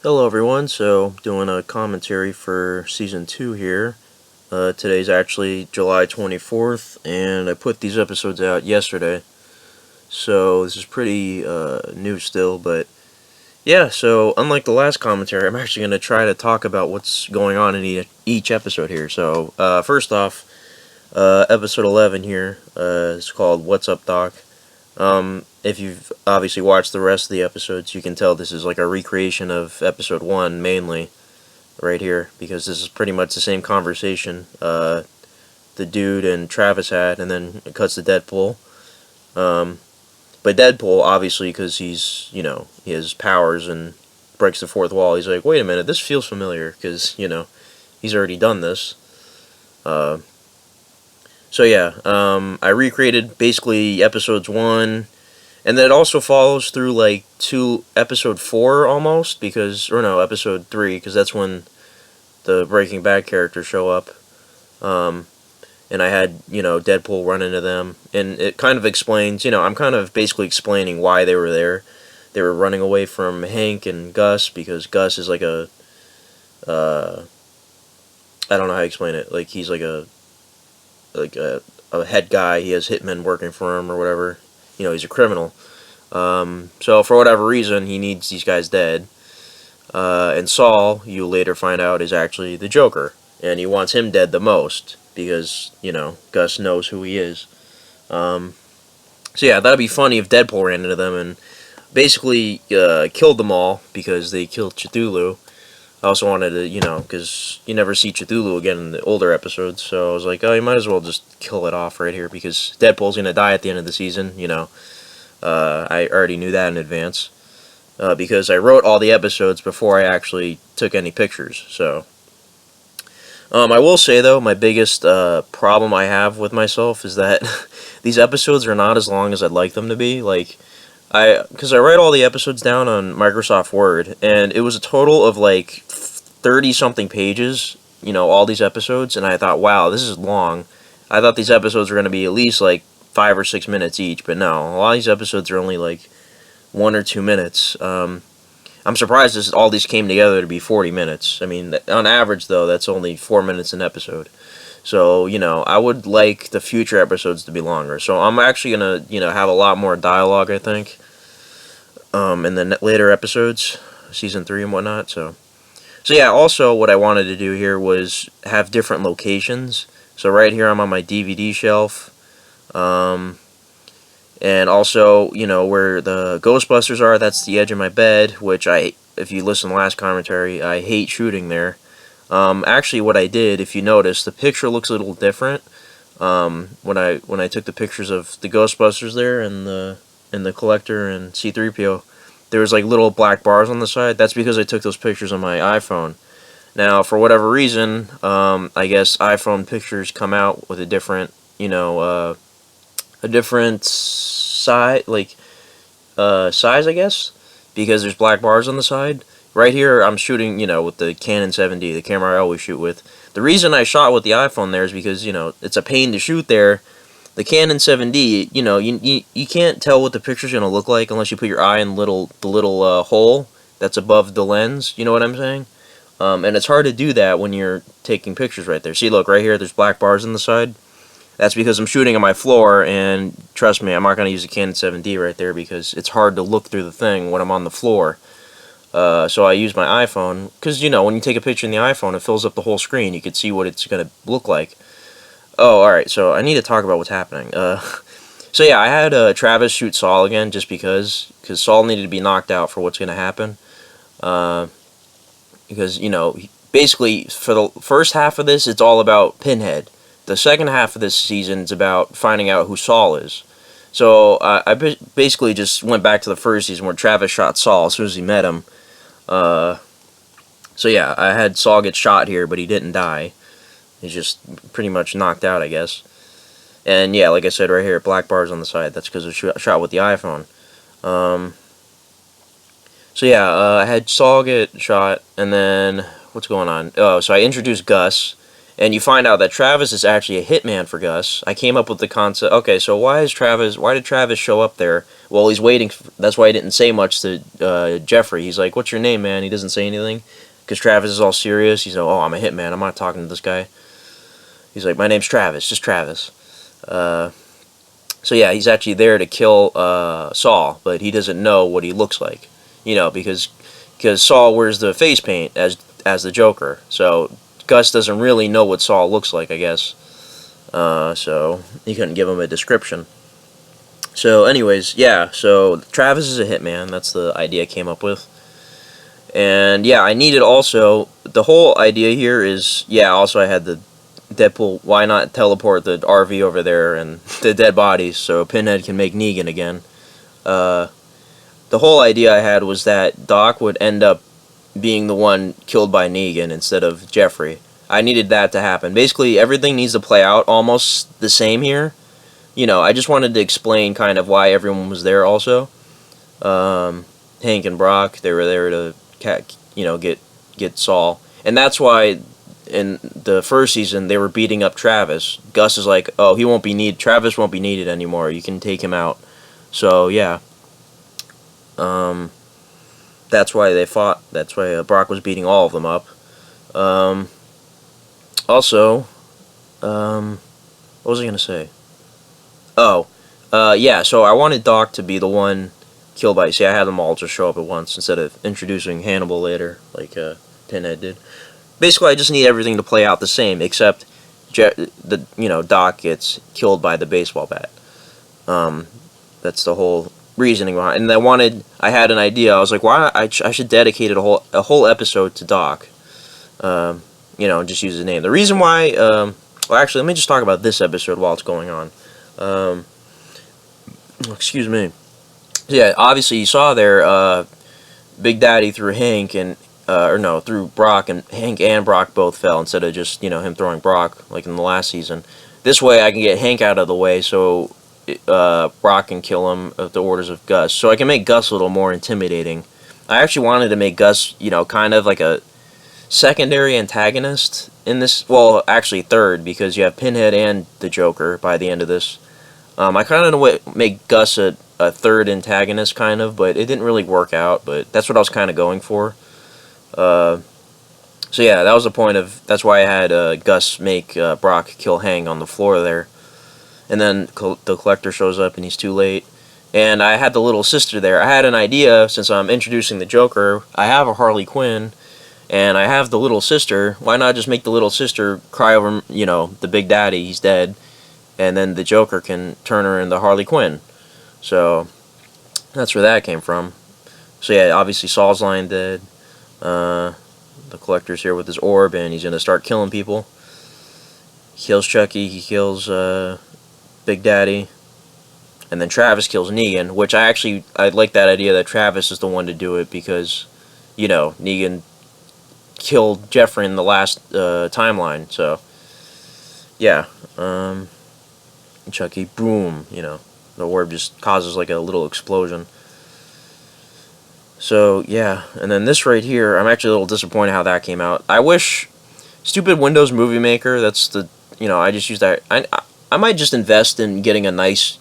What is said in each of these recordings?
Hello everyone, so doing a commentary for Season 2 here. Today's actually July 24th, and I put these episodes out yesterday. So this is pretty new still, but yeah, so unlike the last commentary, I'm actually going to try to talk about what's going on in each episode here. So first off, episode 11 here is called What's Up, Doc? If you've obviously watched the rest of the episodes, you can tell this is like a recreation of episode 1 mainly, right here, because this is pretty much the same conversation the dude and Travis had, and then it cuts to Deadpool. Um, but Deadpool, obviously, because he has powers and breaks the fourth wall, he's like, wait a minute, this feels familiar, because, he's already done this. Uh, so yeah, I recreated basically episodes 1, and then it also follows through like to episode 4 almost, episode 3, because that's when the Breaking Bad characters show up. And I had, Deadpool run into them. And it kind of explains, I'm kind of basically explaining why they were there. They were running away from Hank and Gus because Gus is like I don't know how to explain it. Like, he's like a head guy. He has hitmen working for him or whatever. He's a criminal. So for whatever reason, he needs these guys dead. And Saul, you later find out, is actually the Joker. And he wants him dead the most because, Gus knows who he is. So yeah, that'd be funny if Deadpool ran into them and basically killed them all because they killed Cthulhu. I also wanted to, because you never see Cthulhu again in the older episodes, so I was like, oh, you might as well just kill it off right here because Deadpool's going to die at the end of the season, I already knew that in advance. Because I wrote all the episodes before I actually took any pictures. So, I will say though, my biggest problem I have with myself is that these episodes are not as long as I'd like them to be. Because I write all the episodes down on Microsoft Word, and it was a total of like 30 something pages. All these episodes, and I thought, wow, this is long. I thought these episodes were going to be at least like 5 or 6 minutes each, but no, a lot of these episodes are only like 1 or 2 minutes. I'm surprised all these came together to be 40 minutes. I mean, on average, though, that's only 4 minutes an episode. So, I would like the future episodes to be longer. So I'm actually going to, have a lot more dialogue, I think, in the later episodes, Season 3 and whatnot. So yeah, also what I wanted to do here was have different locations. So right here I'm on my DVD shelf. And also, where the Ghostbusters are, that's the edge of my bed, which if you listen to the last commentary, I hate shooting there. Actually, what I did, if you notice, the picture looks a little different. When I took the pictures of the Ghostbusters there and the Collector and C-3PO, there was like little black bars on the side. That's because I took those pictures on my iPhone. Now, for whatever reason, I guess iPhone pictures come out with a different, size, size, I guess, because there's black bars on the side. Right here, I'm shooting, with the Canon 7D, the camera I always shoot with. The reason I shot with the iPhone there is because, it's a pain to shoot there. The Canon 7D, you can't tell what the picture's going to look like unless you put your eye in the little hole that's above the lens, you know what I'm saying? And it's hard to do that when you're taking pictures right there. See, look, right here, there's black bars on the side. That's because I'm shooting on my floor, and trust me, I'm not going to use a Canon 7D right there because it's hard to look through the thing when I'm on the floor. So I use my iPhone, because, when you take a picture in the iPhone, it fills up the whole screen. You can see what it's going to look like. Oh, alright, so I need to talk about what's happening. So yeah, I had Travis shoot Saul again, just because Saul needed to be knocked out for what's going to happen. Because, basically, for the first half of this, it's all about Pinhead. The second half of this season is about finding out who Saul is. So I basically just went back to the first season where Travis shot Saul as soon as he met him. So yeah, I had Saul get shot here, but he didn't die. He's just pretty much knocked out, I guess. And yeah, like I said right here, black bars on the side. That's because I shot with the iPhone. So yeah, I had Saul get shot, and then what's going on? Oh, so I introduced Gus. And you find out that Travis is actually a hitman for Gus. I came up with the concept. Okay, so why did Travis show up there? Well, he's waiting. That's why he didn't say much to Jeffrey. He's like, "What's your name, man?" He doesn't say anything because Travis is all serious. He's like, "Oh, I'm a hitman. I'm not talking to this guy." He's like, "My name's Travis, just Travis." So yeah, he's actually there to kill Saul, but he doesn't know what he looks like. Because Saul wears the face paint as the Joker. So Gus doesn't really know what Saul looks like, I guess. So he couldn't give him a description. So anyways, yeah, so Travis is a hitman. That's the idea I came up with. And yeah, I needed also, the whole idea here is, yeah, also I had the Deadpool, why not teleport the RV over there and the dead bodies so Pinhead can make Negan again. The whole idea I had was that Doc would end up being the one killed by Negan instead of Jeffrey. I needed that to happen. Basically, everything needs to play out almost the same here. I just wanted to explain kind of why everyone was there also. Hank and Brock, they were there to get Saul. And that's why in the first season they were beating up Travis. Gus is like, "Oh, Travis won't be needed anymore. You can take him out." So, yeah. That's why they fought. That's why Brock was beating all of them up. Also, what was I going to say? Oh, yeah, so I wanted Doc to be the one killed by... See, I had them all just show up at once instead of introducing Hannibal later, like Pinhead did. Basically, I just need everything to play out the same, except Doc gets killed by the baseball bat. That's the whole reasoning behind. And I had an idea. I was like, why I should dedicate a whole episode to Doc. Just use his name. The reason why, well, actually, let me just talk about this episode while it's going on. Excuse me. Yeah, obviously you saw there, Big Daddy threw Hank through Brock, and Hank and Brock both fell instead of just, him throwing Brock like in the last season. This way I can get Hank out of the way so Brock can kill him at the orders of Gus. So I can make Gus a little more intimidating. I actually wanted to make Gus, kind of like a secondary antagonist in this. Well, actually third, because you have Pinhead and the Joker by the end of this. I kind of make Gus a third antagonist, kind of, but it didn't really work out. But that's what I was kind of going for. So yeah, that was the point of. That's why I had Gus make Brock kill Hank on the floor there. And then the Collector shows up and he's too late. And I had the little sister there. I had an idea, since I'm introducing the Joker. I have a Harley Quinn, and I have the little sister. Why not just make the little sister cry over, the Big Daddy, he's dead, and then the Joker can turn her into Harley Quinn. So that's where that came from. So yeah, obviously Saul's lying dead. The Collector's here with his orb, and he's gonna start killing people. He kills Chucky. He kills Big Daddy, and then Travis kills Negan, which I like that idea that Travis is the one to do it because, Negan killed Jeffrey in the last timeline. So yeah, Chucky, boom, the orb just causes like a little explosion. So yeah, and then this right here, I'm actually a little disappointed how that came out. I wish stupid Windows Movie Maker. That's the I just use that. I might just invest in getting a nice,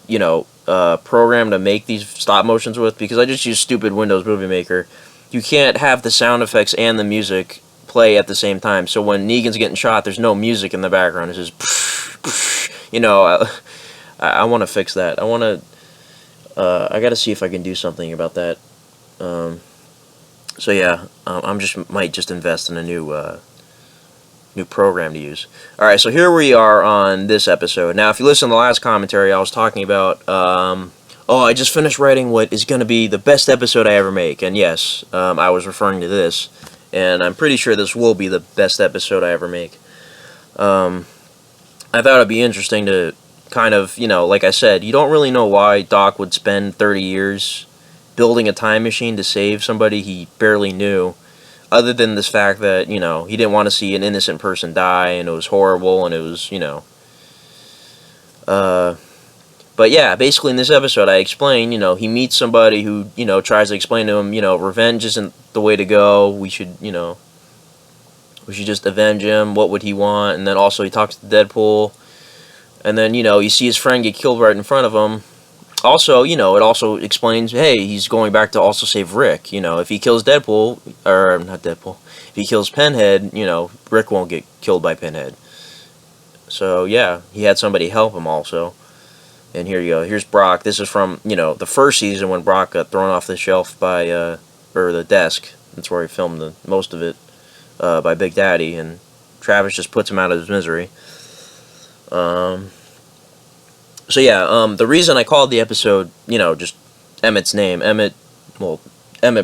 program to make these stop motions with, because I just use stupid Windows Movie Maker. You can't have the sound effects and the music play at the same time. So when Negan's getting shot, there's no music in the background. It's just, I want to fix that. I got to see if I can do something about that. So yeah, might just invest in a new program to use. Alright, so here we are on this episode. Now, if you listen to the last commentary, I was talking about, I just finished writing what is going to be the best episode I ever make. And yes, I was referring to this. And I'm pretty sure this will be the best episode I ever make. I thought it'd be interesting to kind of, like I said, you don't really know why Doc would spend 30 years building a time machine to save somebody he barely knew. Other than this fact that, he didn't want to see an innocent person die, and it was horrible, and it was, But yeah, basically in this episode I explain, he meets somebody who, tries to explain to him, revenge isn't the way to go, we should, Would you just avenge him? What would he want? And then also he talks to Deadpool. And then, you see his friend get killed right in front of him. Also, it also explains, hey, he's going back to also save Rick. If he kills Deadpool, or not Deadpool, if he kills Pinhead, Rick won't get killed by Pinhead. So, yeah, he had somebody help him also. And here you go. Here's Brock. This is from, the first season when Brock got thrown off the shelf by, or the desk. That's where he filmed most of it, by Big Daddy. And Travis just puts him out of his misery. So yeah, the reason I called the episode, just Emmett's name, Emmett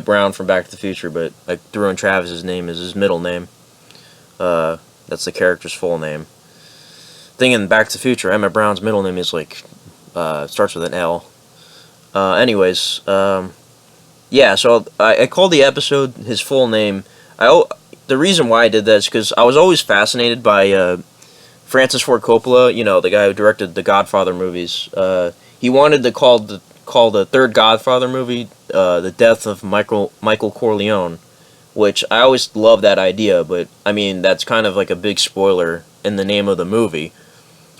Brown from Back to the Future, but I threw in Travis's name as his middle name. That's the character's full name. Thing in Back to the Future, Emmett Brown's middle name is starts with an L. Yeah, so I called the episode his full name. The reason why I did that is because I was always fascinated by, Francis Ford Coppola, the guy who directed the Godfather movies. He wanted to call the third Godfather movie The Death of Michael Corleone, which I always loved that idea, but I mean that's kind of like a big spoiler in the name of the movie.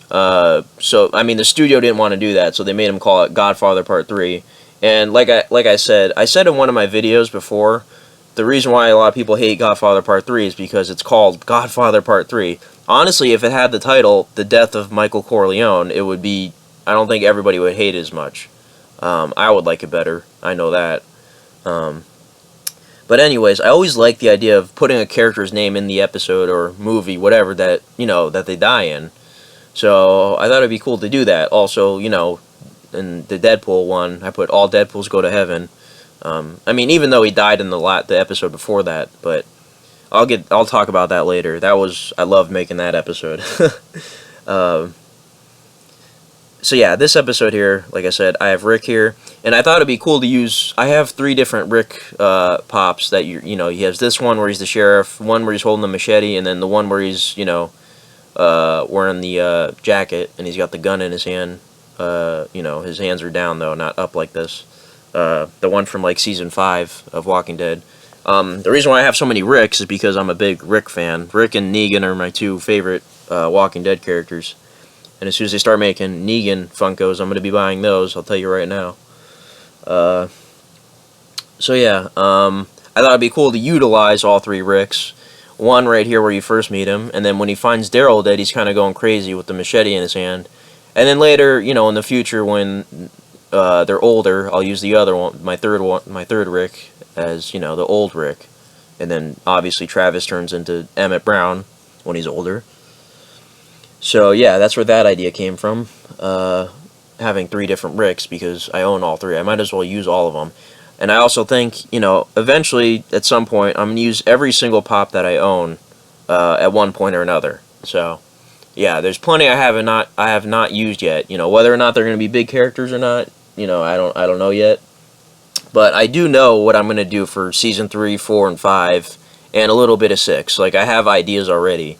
So I mean the studio didn't want to do that, so they made him call it Godfather Part 3. And like I said in one of my videos before, the reason why a lot of people hate Godfather Part 3 is because it's called Godfather Part 3. Honestly, if it had the title, The Death of Michael Corleone, it would be, I don't think everybody would hate it as much. I would like it better, I know that. But anyways, I always like the idea of putting a character's name in the episode or movie, whatever, that, that they die in. So, I thought it'd be cool to do that. Also, in the Deadpool one, I put all Deadpools go to heaven. I mean, even though he died in the episode before that, but I'll talk about that later. I loved making that episode. So yeah, this episode here, like I said, I have Rick here, and I thought it'd be cool to use. I have 3 different Rick pops that he has this one where he's the sheriff, one where he's holding the machete, and then the one where he's wearing the jacket and he's got the gun in his hand. His hands are down though, not up like this. The one from season 5 of Walking Dead. The reason why I have so many Ricks is because I'm a big Rick fan. Rick and Negan are my 2 favorite Walking Dead characters. And as soon as they start making Negan Funkos, I'm going to be buying those, I'll tell you right now. So yeah, I thought it'd be cool to utilize all 3 Ricks. One right here where you first meet him, and then when he finds Daryl dead, he's kind of going crazy with the machete in his hand. And then later, in the future when they're older, I'll use the other one, my third Rick, as, the old Rick. And then, obviously, Travis turns into Emmett Brown when he's older. So, yeah, that's where that idea came from. Having 3 different Ricks, because I own all 3. I might as well use all of them. And I also think, eventually, at some point, I'm going to use every single pop that I own at one point or another. So, yeah, there's plenty I have not used yet. Whether or not they're going to be big characters or not, I don't know yet. But I do know what I'm going to do for Season 3, 4, and 5, and a little bit of 6. I have ideas already.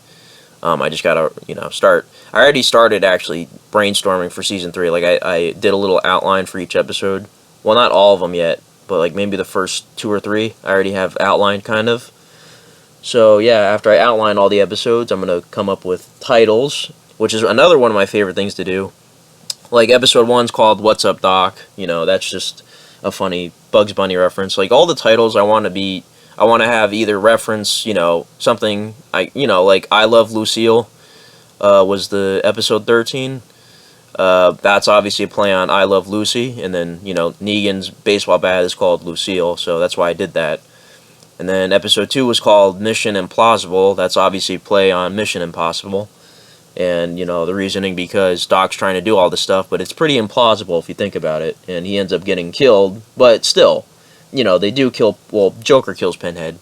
I just got to, start. I already started, actually, brainstorming for Season 3. I did a little outline for each episode. Well, not all of them yet, but, maybe the first 2 or 3, I already have outlined, kind of. So, yeah, after I outline all the episodes, I'm going to come up with titles, which is another one of my favorite things to do. Episode 1's called What's Up, Doc? That's just a funny Bugs Bunny reference. All the titles I want to have either reference, something, I Love Lucille was the episode 13. That's obviously a play on I Love Lucy, and then, Negan's baseball bat is called Lucille, so that's why I did that. And then episode 2 was called Mission Implausible. That's obviously a play on Mission Impossible. And, the reasoning because Doc's trying to do all this stuff, but it's pretty implausible if you think about it. And he ends up getting killed, but still, they do kill, Joker kills Pinhead.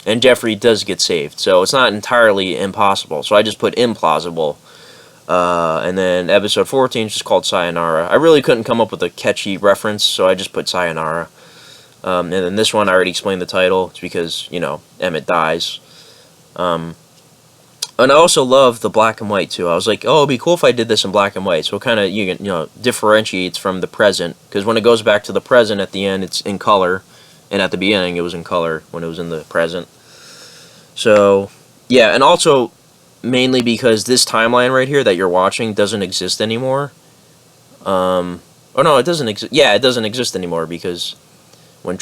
And Jeffrey does get saved, so it's not entirely impossible. So I just put implausible. And then episode 14 is just called Sayonara. I really couldn't come up with a catchy reference, so I just put Sayonara. And then this one, I already explained the title. It's because, Emmett dies. And I also love the black and white, too. I was like, oh, it'd be cool if I did this in black and white. So it kind of, differentiates from the present. Because when it goes back to the present at the end, it's in color. And at the beginning, it was in color when it was in the present. So, Yeah, and also mainly because this timeline right here that you're watching doesn't exist anymore. Oh no, it doesn't exist. Yeah, it doesn't exist anymore because when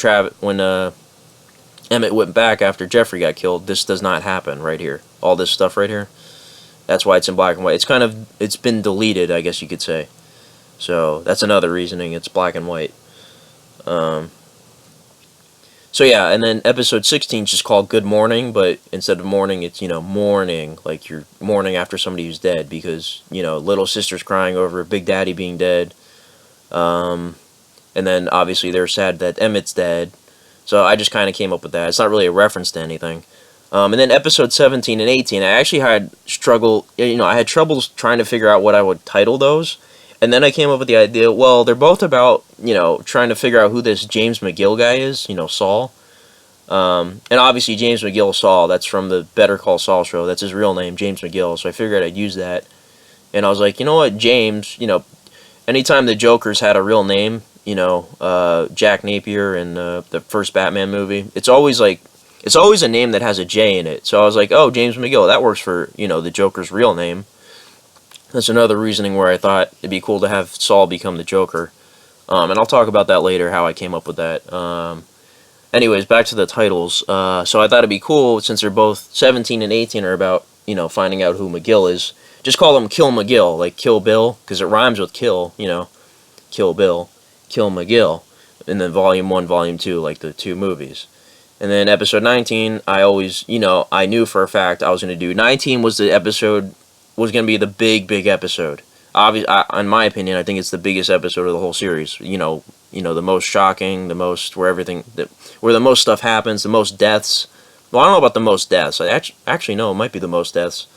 Emmett went back after Jeffrey got killed, this does not happen right here. All this stuff right here. That's why it's in black and white. It's been deleted, I guess you could say. So that's another reasoning. It's black and white. Um, so yeah, and then episode 16 is just called Good Morning, but instead of morning, it's, mourning, like you're mourning after somebody who's dead because, little sister's crying over Big Daddy being dead. And then obviously they're sad that Emmett's dead. So I just kind of came up with that. It's not really a reference to anything. And then episode 17 and 18, I actually had I had troubles trying to figure out what I would title those. And then I came up with the idea, well, they're both about, trying to figure out who this James McGill guy is, Saul. And obviously James McGill Saul, that's from the Better Call Saul show. That's his real name, James McGill. So I figured I'd use that. And I was like, you know what, James, anytime the Joker's had a real name, Jack Napier in the first Batman movie, it's always a name that has a J in it. So I was like, oh, James McGill, that works for, the Joker's real name. That's another reasoning where I thought it'd be cool to have Saul become the Joker. And I'll talk about that later, how I came up with that. Anyways, back to the titles. So I thought it'd be cool, since they're both 17 and 18 are about, finding out who McGill is. Just call them Kill McGill, like Kill Bill, because it rhymes with kill, Kill Bill, Kill McGill. And then Volume 1, Volume 2, like the two movies. And then episode 19, I knew for a fact I was going to do. 19 was going to be the big episode. Obviously, in my opinion, I think it's the biggest episode of the whole series. The most shocking, the most where the most stuff happens, the most deaths. Well, I don't know about the most deaths. I actually no, it might be the most deaths.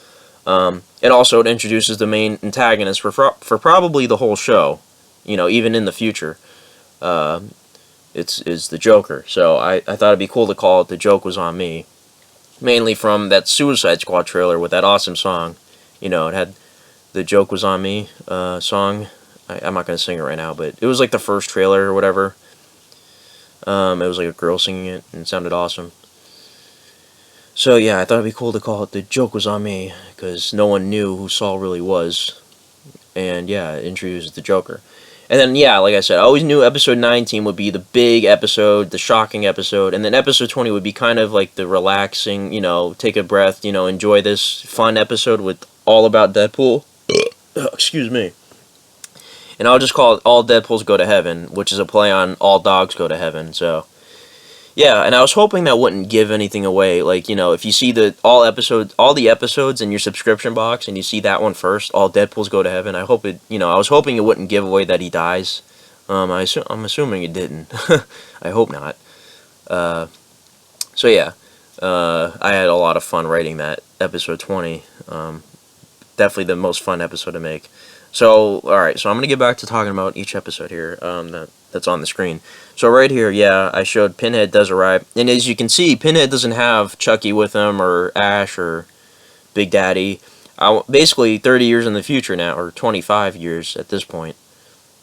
And also it introduces the main antagonist for probably the whole show. Even in the future, it's the Joker. So I thought it'd be cool to call it "The Joke Was on Me," mainly from that Suicide Squad trailer with that awesome song. It had "The Joke Was on Me" song. I'm not going to sing it right now, but it was like the first trailer or whatever. It was like a girl singing it, and it sounded awesome. So yeah, I thought it'd be cool to call it "The Joke Was on Me," because no one knew who Saul really was. And yeah, it introduces the Joker. And then, yeah, like I said, I always knew episode 19 would be the big episode, the shocking episode, and then episode 20 would be kind of like the relaxing, take a breath, enjoy this fun episode with all about Deadpool. Excuse me. And I'll just call it All Deadpools Go to Heaven, which is a play on All Dogs Go to Heaven. So yeah, and I was hoping that wouldn't give anything away. Like, if you see all the episodes in your subscription box and you see that one first, All Deadpools Go to Heaven, I was hoping it wouldn't give away that he dies. I'm assuming it didn't. I hope not. So yeah, I had a lot of fun writing that episode 20. Definitely the most fun episode to make. So, alright, so I'm going to get back to talking about each episode here that's on the screen. So right here, yeah, I showed Pinhead does arrive. And as you can see, Pinhead doesn't have Chucky with him, or Ash, or Big Daddy. Basically, 30 years in the future now, or 25 years at this point.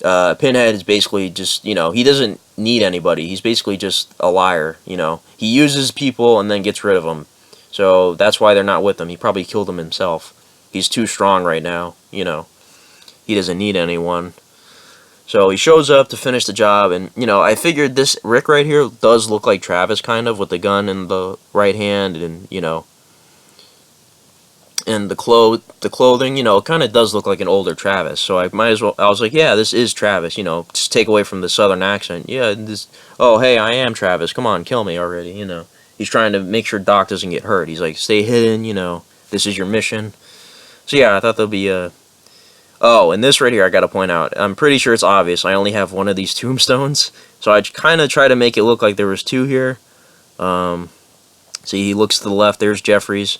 Pinhead is basically just, he doesn't need anybody. He's basically just a liar, He uses people and then gets rid of them. So that's why they're not with him. He probably killed them himself. He's too strong right now, He doesn't need anyone. So he shows up to finish the job, and, I figured this Rick right here does look like Travis, kind of, with the gun in the right hand, and, and the clothing, it kind of does look like an older Travis. So I was like, yeah, this is Travis, just take away from the southern accent. Yeah, oh, hey, I am Travis, come on, kill me already, He's trying to make sure Doc doesn't get hurt. He's like, stay hidden, this is your mission. So yeah, I thought there'll be a... Oh, and this right here I gotta point out. I'm pretty sure it's obvious. I only have one of these tombstones. So I kind of try to make it look like there was two here. See, he looks to the left. There's Jeffries.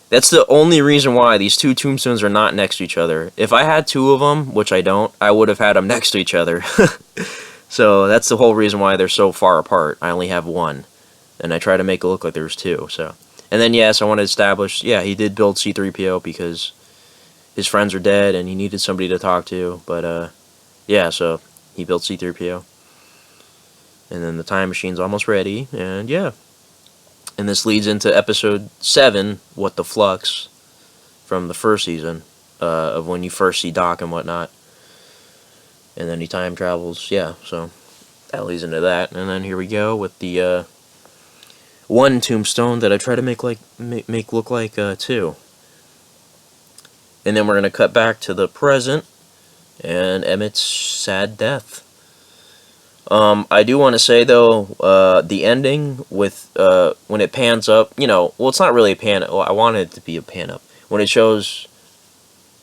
That's the only reason why these two tombstones are not next to each other. If I had two of them, which I don't, I would have had them next to each other. So that's the whole reason why they're so far apart. I only have one. And I try to make it look like there's two. So, and then, yes, I want to establish, yeah, he did build C-3PO because his friends are dead and he needed somebody to talk to. But, yeah, so he built C-3PO. And then the time machine's almost ready. And, yeah. And this leads into episode 7, What the Flux, from the first season, of when you first see Doc and whatnot. And then he time travels, yeah, so that leads into that. And then here we go with the one tombstone that I try to make look like 2. And then we're going to cut back to the present and Emmett's sad death. I do want to say, though, the ending with, when it pans up, well, it's not really a pan, well, I wanted it to be a pan up. When it shows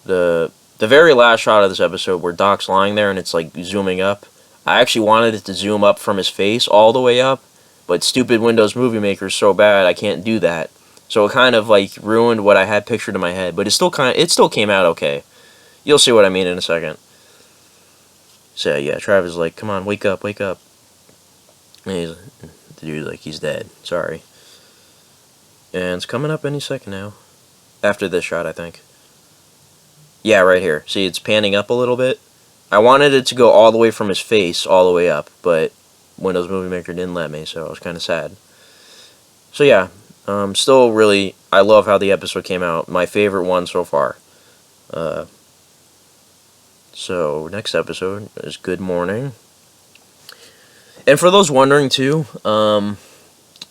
the very last shot of this episode where Doc's lying there and it's, like, zooming up, I actually wanted it to zoom up from his face all the way up, but stupid Windows Movie Maker is so bad I can't do that. So it kind of, like, ruined what I had pictured in my head, but it still came out okay. You'll see what I mean in a second. So yeah, Travis is like, come on, wake up, wake up. And the dude's like, he's dead, sorry. And it's coming up any second now. After this shot, I think. Yeah, right here. See, it's panning up a little bit. I wanted it to go all the way from his face, all the way up, but Windows Movie Maker didn't let me, so I was kind of sad. So yeah, still really, I love how the episode came out. My favorite one so far. So, next episode is Good Mourning. And for those wondering, too,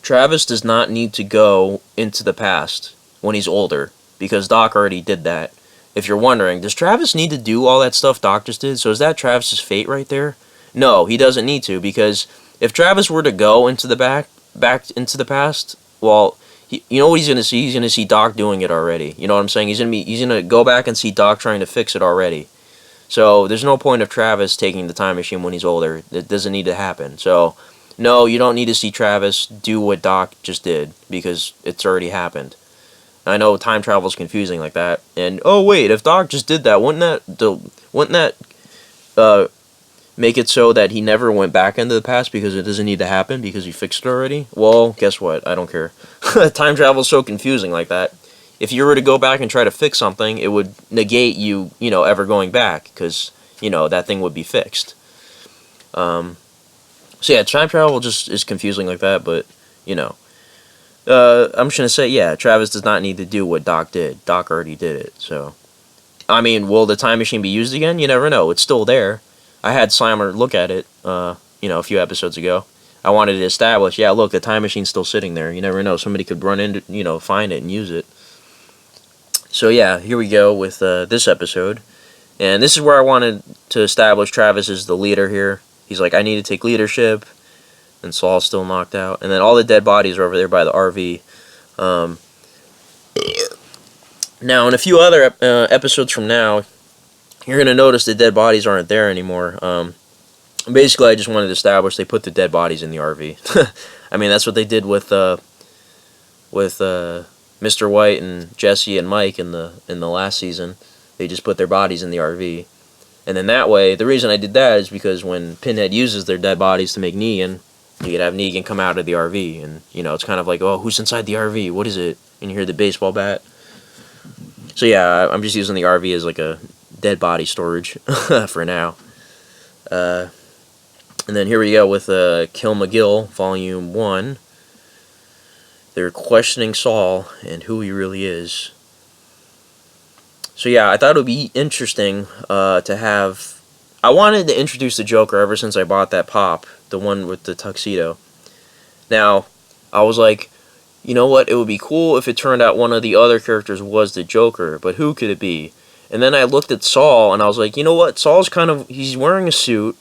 Travis does not need to go into the past when he's older, because Doc already did that. If you're wondering, does Travis need to do all that stuff Doc just did? So is that Travis's fate right there? No, he doesn't need to, because if Travis were to go into the back into the past, well, you know what he's going to see? He's going to see Doc doing it already. You know what I'm saying? He's going to go back and see Doc trying to fix it already. So, there's no point of Travis taking the time machine when he's older. It doesn't need to happen. So, no, you don't need to see Travis do what Doc just did, because it's already happened. I know time travel is confusing like that. And, oh wait, if Doc just did that, wouldn't that make it so that he never went back into the past because it doesn't need to happen because he fixed it already? Well, guess what? I don't care. Time travel is so confusing like that. If you were to go back and try to fix something, it would negate you, ever going back, because, that thing would be fixed. So yeah, time travel just is confusing like that, but, I'm just going to say, yeah, Travis does not need to do what Doc did. Doc already did it, so. I mean, will the time machine be used again? You never know. It's still there. I had Slimer look at it, a few episodes ago. I wanted to establish, yeah, look, the time machine's still sitting there. You never know. Somebody could run into, find it and use it. So yeah, here we go with this episode. And this is where I wanted to establish Travis as the leader here. He's like, I need to take leadership. And Saul's still knocked out. And then all the dead bodies are over there by the RV. Now, in a few other episodes from now, you're going to notice the dead bodies aren't there anymore. Basically, I just wanted to establish they put the dead bodies in the RV. I mean, that's what they did with Mr. White and Jesse and Mike in the last season. They just put their bodies in the RV. And then that way, the reason I did that is because when Pinhead uses their dead bodies to make Negan, you could have Negan come out of the RV. And, it's kind of like, oh, who's inside the RV? What is it? And you hear the baseball bat. So yeah, I'm just using the RV as like a dead body storage for now. And then here we go with Kill McGill, Volume 1. They're questioning Saul and who he really is. So yeah, I thought it would be interesting to have... I wanted to introduce the Joker ever since I bought that pop, the one with the tuxedo. Now, I was like, you know what, it would be cool if it turned out one of the other characters was the Joker, but who could it be? And then I looked at Saul, and I was like, you know what, Saul's he's wearing a suit.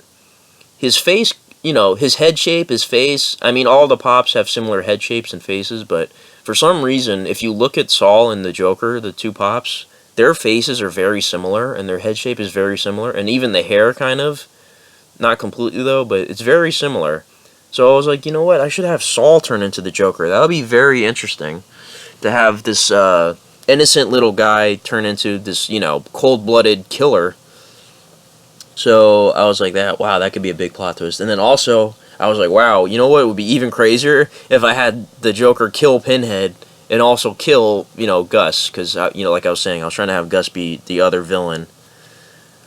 His face, his head shape, his face, I mean, all the pops have similar head shapes and faces, but for some reason, if you look at Saul and the Joker, the two pops, their faces are very similar, and their head shape is very similar, and even the hair kind of, not completely though, but it's very similar. So I was like, you know what, I should have Saul turn into the Joker. That would be very interesting, to have this innocent little guy turn into this, cold-blooded killer. So I was like, wow, that could be a big plot twist. And then also, I was like, wow, you know what would be even crazier? If I had the Joker kill Pinhead and also kill, Gus. Because, like I was saying, I was trying to have Gus be the other villain.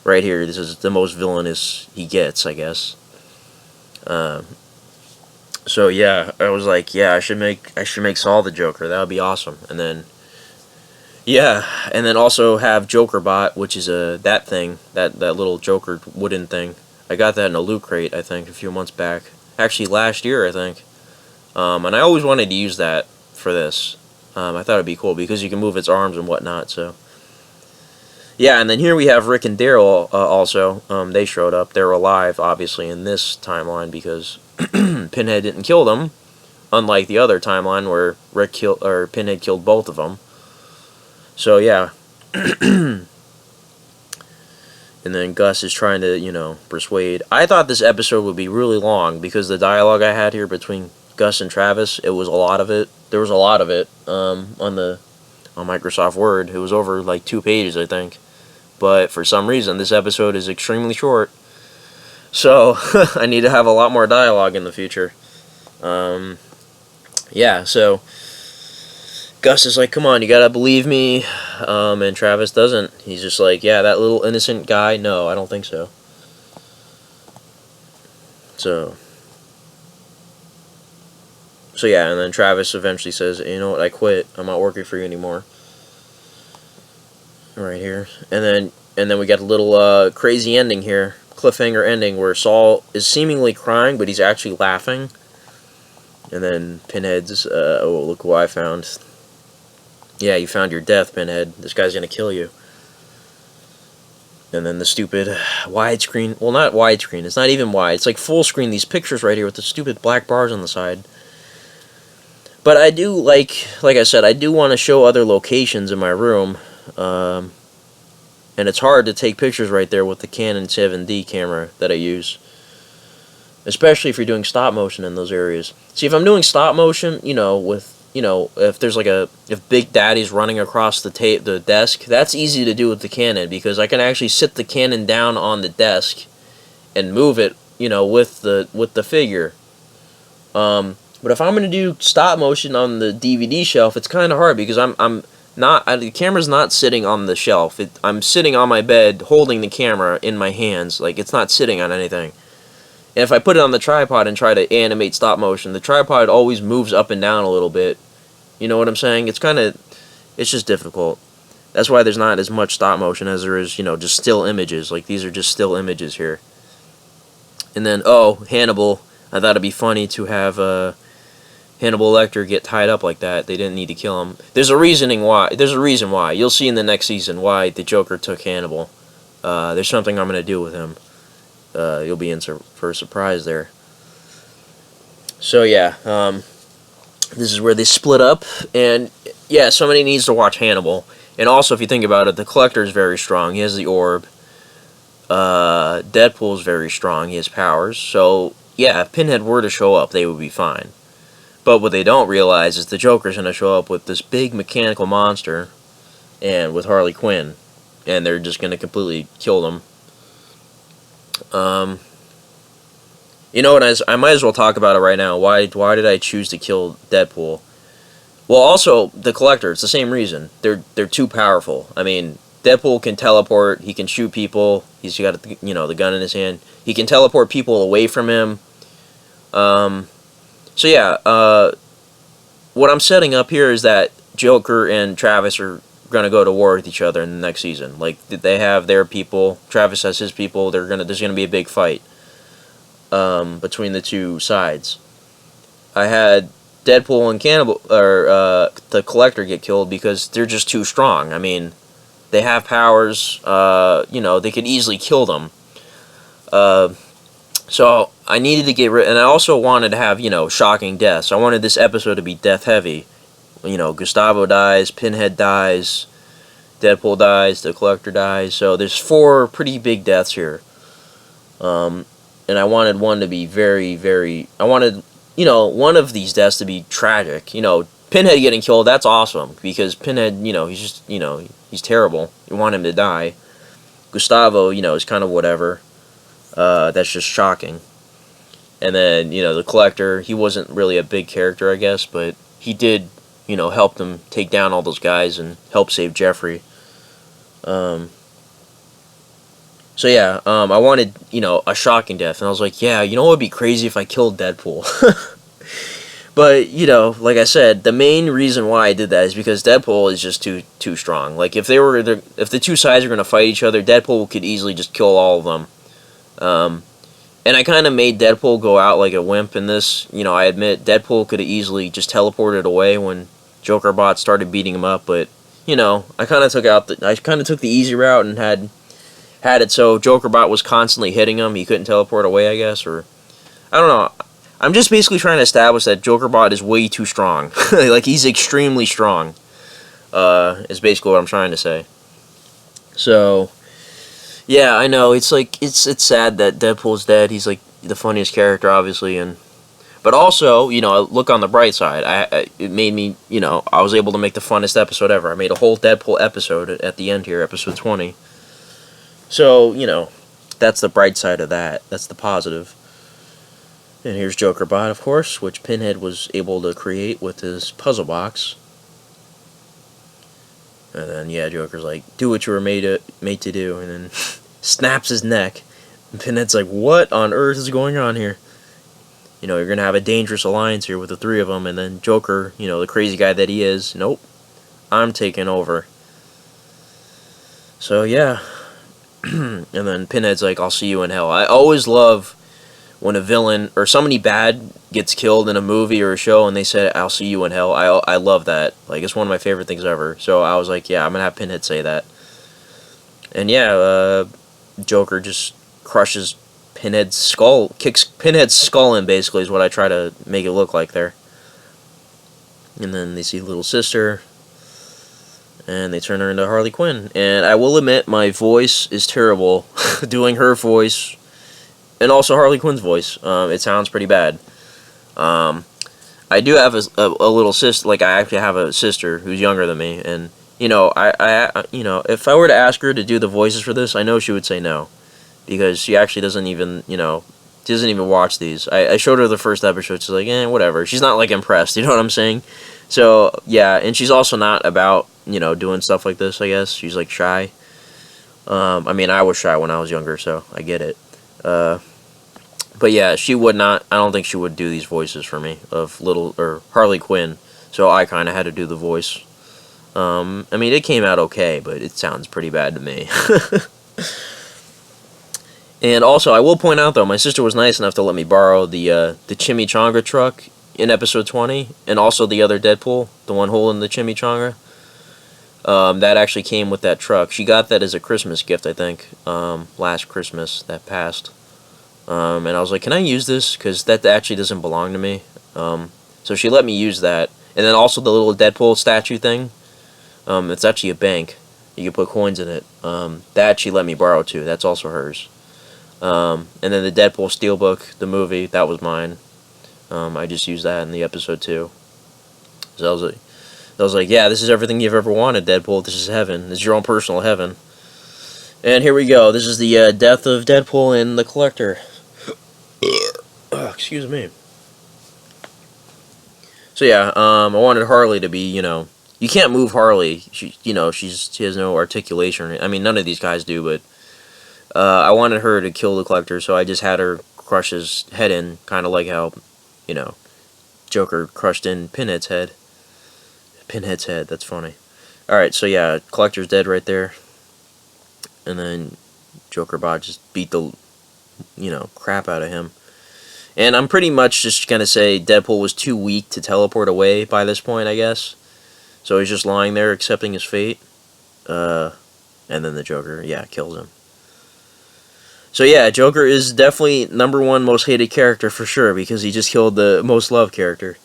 Right here, this is the most villainous he gets, I guess. So yeah, I was like, yeah, I should make Saul the Joker. That would be awesome. And then yeah, and then also have Joker Bot, which is that thing, that little Joker wooden thing. I got that in a loot crate, I think, a few months back. Actually, last year, I think. And I always wanted to use that for this. I thought it'd be cool because you can move its arms and whatnot. So yeah, and then here we have Rick and Daryl also. They showed up. They're alive, obviously, in this timeline because Pinhead didn't kill them, unlike the other timeline where Pinhead killed both of them. So yeah, and then Gus is trying to persuade. I thought this episode would be really long because the dialogue I had here between Gus and Travis, it was a lot of it. There was a lot of it on Microsoft Word. It was over like 2 pages, I think. But for some reason, this episode is extremely short. So I need to have a lot more dialogue in the future. Yeah, so Gus is like, come on, you gotta believe me. And Travis doesn't. He's just like, yeah, that little innocent guy, no, I don't think so. So yeah, and then Travis eventually says, you know what, I quit. I'm not working for you anymore. Right here. And then we got a little crazy ending here. Cliffhanger ending where Saul is seemingly crying, but he's actually laughing. And then Pinhead's, oh, look what I found. Yeah, you found your death, Pinhead. This guy's gonna kill you. And then the stupid widescreen, well, not widescreen, it's not even wide, it's like full screen, these pictures right here with the stupid black bars on the side. But I do, like I said, I do want to show other locations in my room, and it's hard to take pictures right there with the Canon 7D camera that I use. Especially if you're doing stop motion in those areas. See, if I'm doing stop motion, if there's if Big Daddy's running across the desk, that's easy to do with the Canon because I can actually sit the Canon down on the desk and move it, with the figure. But if I'm gonna do stop motion on the DVD shelf, it's kind of hard because the camera's not sitting on the shelf. I'm sitting on my bed holding the camera in my hands, like it's not sitting on anything. And if I put it on the tripod and try to animate stop motion, the tripod always moves up and down a little bit. You know what I'm saying? It's just difficult. That's why there's not as much stop motion as there is, just still images. Like, these are just still images here. And then, Hannibal. I thought it'd be funny to have Hannibal Lecter get tied up like that. They didn't need to kill him. There's a reason why. You'll see in the next season why the Joker took Hannibal. There's something I'm going to do with him. You'll be in for a surprise there. So yeah, this is where they split up, and yeah, somebody needs to watch Hannibal. And also, if you think about it, the Collector is very strong. He has the orb. Deadpool is very strong. He has powers. So yeah, if Pinhead were to show up, they would be fine. But what they don't realize is the Joker's going to show up with this big mechanical monster, and with Harley Quinn, and they're just going to completely kill them. You know what? I might as well talk about it right now. Why did I choose to kill Deadpool? Well, also the Collector. It's the same reason. They're too powerful. I mean, Deadpool can teleport. He can shoot people. He's got the gun in his hand. He can teleport people away from him. So yeah. What I'm setting up here is that Joker and Travis are gonna go to war with each other in the next season. Like, they have their people, Travis has his people. There's gonna be a big fight between the two sides. I had Deadpool and the Collector get killed because they're just too strong. I mean, they have powers. They could easily kill them. So I needed to get rid, and I also wanted to have shocking deaths. I wanted this episode to be death heavy. Gustavo dies, Pinhead dies, Deadpool dies, the Collector dies. So there's 4 pretty big deaths here. And I wanted one to be very, very... I wanted, one of these deaths to be tragic. Pinhead getting killed, that's awesome. Because Pinhead, he's just, he's terrible. You want him to die. Gustavo, is kind of whatever. That's just shocking. And then, the Collector, he wasn't really a big character, I guess, but he did... help them take down all those guys and help save Jeffrey. So yeah, I wanted, a shocking death. And I was like, yeah, what would be crazy if I killed Deadpool? But, you know, like I said, the main reason why I did that is because Deadpool is just too strong. Like, if the two sides are going to fight each other, Deadpool could easily just kill all of them. And I kind of made Deadpool go out like a wimp in this. You know, I admit Deadpool could have easily just teleported away when Joker Bot started beating him up, but, you know, I kind of took the easy route and had it so Joker Bot was constantly hitting him. He couldn't teleport away, I guess, or I don't know. I'm just basically trying to establish that Joker Bot is way too strong. Like, he's extremely strong. Is basically what I'm trying to say. So, yeah, I know it's like it's sad that Deadpool's dead. He's like the funniest character, obviously, but also, you know, look on the bright side. It made me, you know, I was able to make the funnest episode ever. I made a whole Deadpool episode at the end here, episode 20. So, you know, that's the bright side of that. That's the positive. And here's Joker Bot, of course, which Pinhead was able to create with his puzzle box. And then, yeah, Joker's like, do what you were made to do, and then snaps his neck. And Pinhead's like, what on earth is going on here? You know, you're going to have a dangerous alliance here with the three of them, and then Joker, you know, the crazy guy that he is, nope, I'm taking over. So, yeah. And then Pinhead's like, I'll see you in hell. I always love when a villain or somebody bad gets killed in a movie or a show and they said, I'll see you in hell. I love that. Like, it's one of my favorite things ever. So I was like, yeah, I'm going to have Pinhead say that. And yeah, Joker just crushes Pinhead's skull, kicks Pinhead's skull in, basically, is what I try to make it look like there. And then they see Little Sister, and they turn her into Harley Quinn. And I will admit, my voice is terrible doing her voice and also Harley Quinn's voice. It sounds pretty bad. I do have a little sister. Like, I actually have a sister who's younger than me, and you know, you know, if I were to ask her to do the voices for this, I know she would say no, because she actually doesn't even, you know, doesn't even watch these. I showed her the first episode. She's like, whatever. She's not like impressed. You know what I'm saying? So yeah, and she's also not about, you know, doing stuff like this. I guess she's like shy. I mean, I was shy when I was younger, so I get it. But yeah, she would not. I don't think she would do these voices for me of Harley Quinn. So I kind of had to do the voice. I mean, it came out okay, but it sounds pretty bad to me. And also, I will point out though, my sister was nice enough to let me borrow the chimichanga truck in episode 20, and also the other Deadpool, the one holding the chimichanga. That actually came with that truck. She got that as a Christmas gift, I think, last Christmas that passed. And I was like, can I use this? Because that actually doesn't belong to me. So she let me use that. And then also the little Deadpool statue thing. It's actually a bank. You can put coins in it. That she let me borrow too. That's also hers. And then the Deadpool Steelbook, the movie, that was mine. I just used that in the episode too. So I was like, yeah, this is everything you've ever wanted, Deadpool. This is heaven. This is your own personal heaven. And here we go. This is the death of Deadpool and the Collector. Oh, excuse me. So yeah, I wanted Harley to be, you know, you can't move Harley. She has no articulation. I mean, none of these guys do, but I wanted her to kill the Collector, so I just had her crush his head in, kind of like how, you know, Joker crushed in Pinhead's head. Pinhead's head, that's funny. Alright, so yeah, Collector's dead right there. And then Joker Bot just beat the, you know, crap out of him. And I'm pretty much just going to say Deadpool was too weak to teleport away by this point, I guess. So he's just lying there accepting his fate. And then the Joker, yeah, kills him. So yeah, Joker is definitely #1 most hated character for sure, because he just killed the most loved character.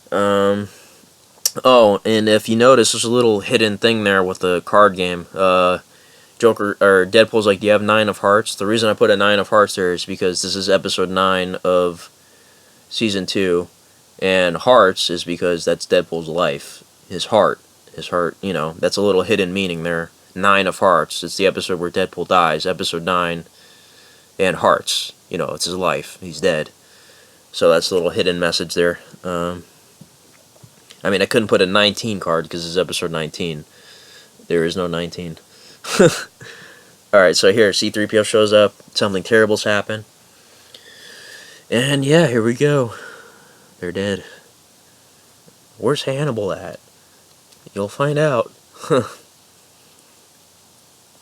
Oh, and if you notice, there's a little hidden thing there with the card game. Joker or Deadpool's like, do you have 9 of hearts? The reason I put a 9 of hearts there is because this is episode 9 of season 2, and hearts is because that's Deadpool's life, his heart, you know, that's a little hidden meaning there. 9 of hearts, it's the episode where Deadpool dies, episode 9, and hearts, you know, it's his life, he's dead. So that's a little hidden message there. I mean, I couldn't put a 19 card because it's episode 19. There is no 19. Alright, so here, C-3PO shows up. Something terrible's happened. And yeah, here we go. They're dead. Where's Hannibal at? You'll find out.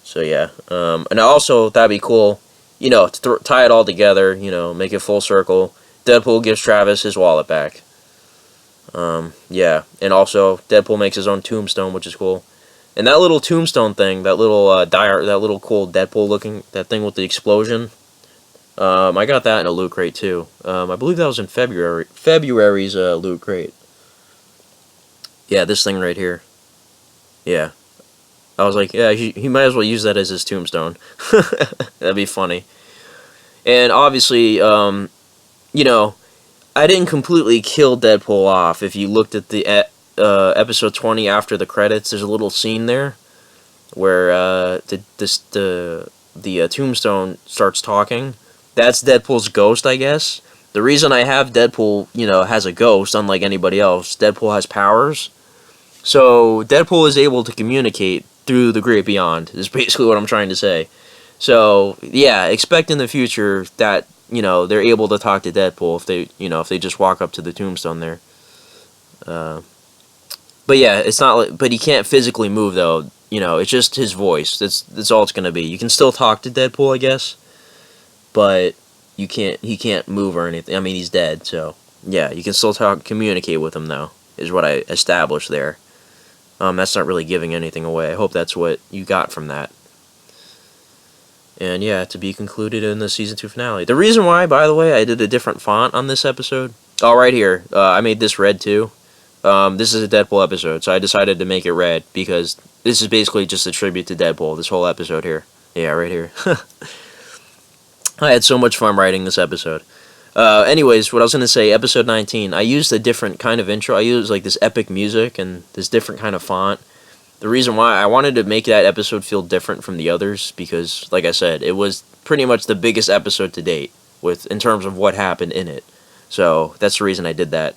So yeah, and also that'd be cool, to tie it all together, make it full circle. Deadpool gives Travis his wallet back. Yeah, and also Deadpool makes his own tombstone, which is cool. And that little tombstone thing, that little that little cool Deadpool looking, that thing with the explosion. I got that in a loot crate too. I believe that was in February's loot crate. Yeah, this thing right here. Yeah. I was like, yeah, he might as well use that as his tombstone. That'd be funny. And obviously, I didn't completely kill Deadpool off. If you looked at the episode 20 after the credits, there's a little scene there where the tombstone starts talking. That's Deadpool's ghost, I guess. The reason I have Deadpool, has a ghost, unlike anybody else, Deadpool has powers. So Deadpool is able to communicate through the great beyond, is basically what I'm trying to say. So, yeah, expect in the future that, they're able to talk to Deadpool if they just walk up to the tombstone there. But yeah, it's not like, but he can't physically move though, it's just his voice. That's all it's going to be. You can still talk to Deadpool, I guess, but he can't move or anything. I mean, he's dead, so yeah, you can still communicate with him though, is what I established there. That's not really giving anything away. I hope that's what you got from that. And yeah, to be concluded in the Season 2 finale. The reason why, by the way, I did a different font on this episode. Oh, right here. I made this red too. This is a Deadpool episode, so I decided to make it red because this is basically just a tribute to Deadpool, this whole episode here. Yeah, right here. I had so much fun writing this episode. Anyways, what I was going to say, episode 19, I used a different kind of intro. I used like this epic music and this different kind of font. The reason why I wanted to make that episode feel different from the others because, like I said, it was pretty much the biggest episode to date in terms of what happened in it. So that's the reason I did that.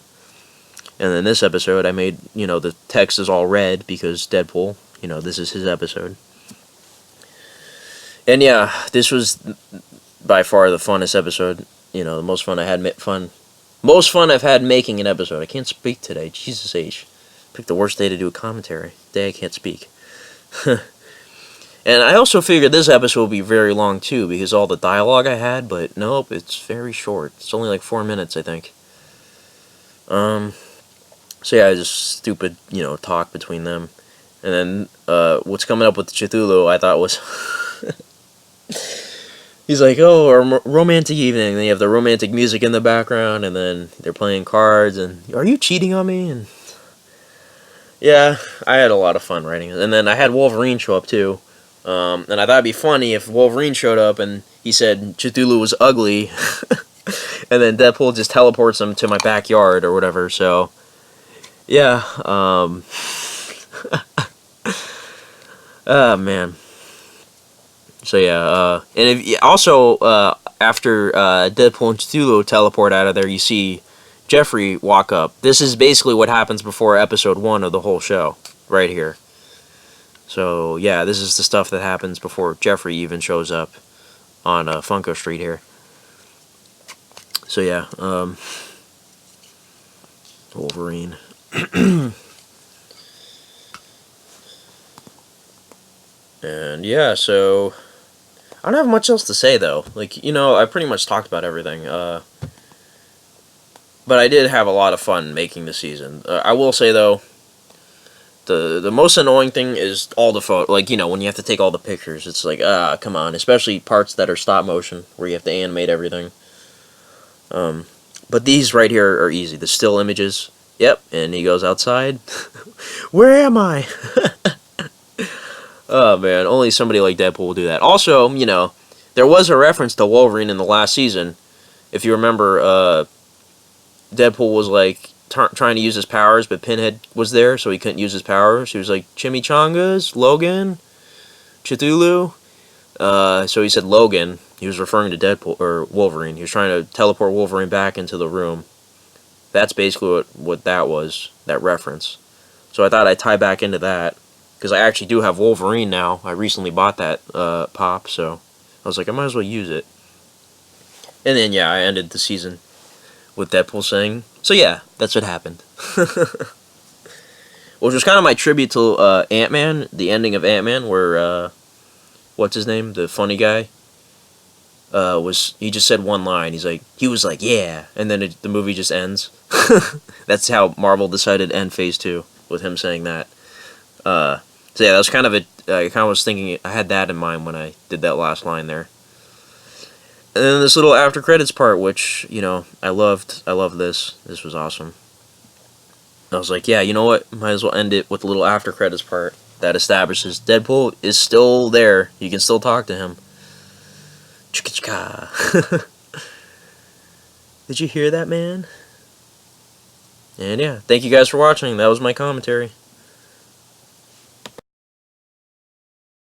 And then this episode, I made, the text is all red because Deadpool, this is his episode. And yeah, this was by far the funnest episode. The most fun most fun I've had making an episode. I can't speak today. Jesus H. Picked the worst day to do a commentary. Day I can't speak. And I also figured this episode would be very long too because all the dialogue I had, but nope, it's very short. It's only like 4 minutes, I think. So yeah, just stupid, talk between them. And then what's coming up with Cthulhu, I thought was he's like, oh, a romantic evening. And then you have the romantic music in the background, and then they're playing cards, and are you cheating on me? And yeah, I had a lot of fun writing it. And then I had Wolverine show up too. And I thought it'd be funny if Wolverine showed up and he said Cthulhu was ugly, and then Deadpool just teleports him to my backyard or whatever. So yeah, oh man. So yeah, and also after Deadpool and Cthulhu teleport out of there, you see Jeffrey walk up. This is basically what happens before episode 1 of the whole show, right here. So yeah, this is the stuff that happens before Jeffrey even shows up on FunKo Street here. So yeah, Wolverine. And yeah, so I don't have much else to say though. Like, I pretty much talked about everything. But I did have a lot of fun making the season. I will say though, the most annoying thing is all the photo. Like, when you have to take all the pictures, it's like, come on. Especially parts that are stop motion, where you have to animate everything. But these right here are easy. The still images. Yep, and he goes outside. Where am I? Oh man, only somebody like Deadpool will do that. Also, there was a reference to Wolverine in the last season. If you remember, Deadpool was like trying to use his powers, but Pinhead was there, so he couldn't use his powers. He was like, Chimichangas, Logan, Cthulhu. So he said Logan. He was referring to Deadpool or Wolverine. He was trying to teleport Wolverine back into the room. That's basically what that was, that reference. So I thought I'd tie back into that, because I actually do have Wolverine now. I recently bought that pop, so I was like, I might as well use it. And then, yeah, I ended the season with Deadpool saying, so yeah, that's what happened. which was kind of my tribute to Ant-Man, the ending of Ant-Man, where what's his name, the funny guy, he just said one line. He was like, yeah, and then the movie just ends. That's how Marvel decided to end Phase 2, with him saying that. So yeah, that was kind of I kind of was thinking, I had that in mind when I did that last line there. And then this little after credits part, which, you know, I loved this. This was awesome. I was like, yeah, you know what? Might as well end it with a little after credits part that establishes Deadpool is still there. You can still talk to him. Chicka-chicka. Did you hear that, man? And yeah, thank you guys for watching. That was my commentary.